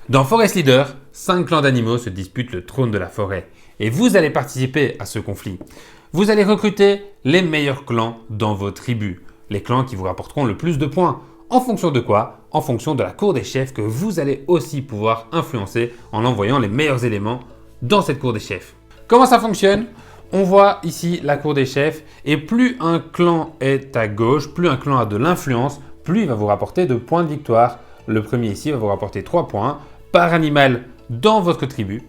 Dans Forest Leader, 5 clans d'animaux se disputent le trône de la forêt et vous allez participer à ce conflit. Vous allez recruter les meilleurs clans dans vos tribus, les clans qui vous rapporteront le plus de points. En fonction de quoi? En fonction de la cour des chefs que vous allez aussi pouvoir influencer en envoyant les meilleurs éléments dans cette cour des chefs. Comment ça fonctionne? On voit ici la cour des chefs et plus un clan est à gauche, plus un clan a de l'influence, plus il va vous rapporter de points de victoire. Le premier ici va vous rapporter 3 points par animal dans votre tribu.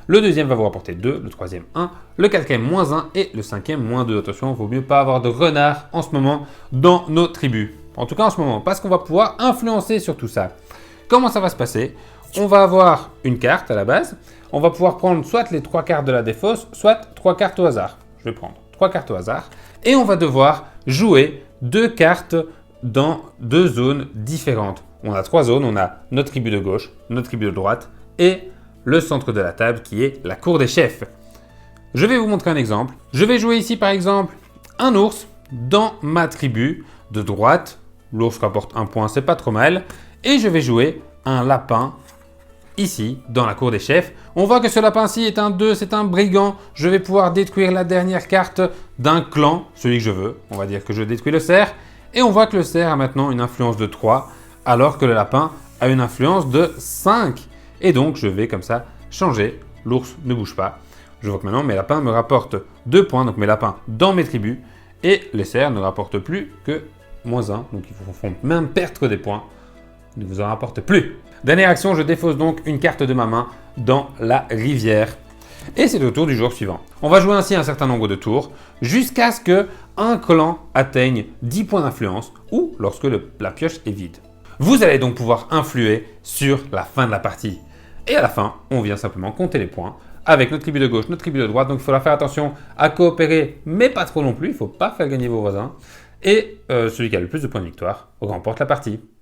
Le deuxième va vous rapporter 2, le troisième 1, le quatrième moins 1 et le cinquième moins 2. Attention, il ne vaut mieux pas avoir de renard en ce moment dans nos tribus. En tout cas en ce moment, parce qu'on va pouvoir influencer sur tout ça. Comment ça va se passer? On va avoir une carte à la base. On va pouvoir prendre soit les 3 cartes de la défausse, soit 3 cartes au hasard. Je vais prendre 3 cartes au hasard. Et on va devoir jouer 2 cartes dans 2 zones différentes. On a 3 zones. On a notre tribu de gauche, notre tribu de droite et le centre de la table qui est la cour des chefs. Je vais vous montrer un exemple. Je vais jouer ici par exemple un ours dans ma tribu de droite. L'ours rapporte 1 point, c'est pas trop mal. Et je vais jouer un lapin ici dans la cour des chefs. On voit que ce lapin-ci est un 2, c'est un brigand. Je vais pouvoir détruire la dernière carte d'un clan, celui que je veux. On va dire que je détruis le cerf. Et on voit que le cerf a maintenant une influence de 3, alors que le lapin a une influence de 5. Et donc, je vais comme ça changer. L'ours ne bouge pas. Je vois que maintenant, mes lapins me rapportent 2 points, donc mes lapins dans mes tribus. Et les cerfs ne rapportent plus que -1, donc ils vous font même perdre des points. Ils ne vous en rapportent plus. Dernière action, je défausse donc une carte de ma main dans la rivière. Et c'est au tour du jour suivant. On va jouer ainsi un certain nombre de tours jusqu'à ce qu'un clan atteigne 10 points d'influence ou lorsque la pioche est vide. Vous allez donc pouvoir influer sur la fin de la partie. Et à la fin, on vient simplement compter les points avec notre tribu de gauche, notre tribu de droite. Donc il faudra faire attention à coopérer, mais pas trop non plus. Il ne faut pas faire gagner vos voisins. Et celui qui a le plus de points de victoire remporte la partie.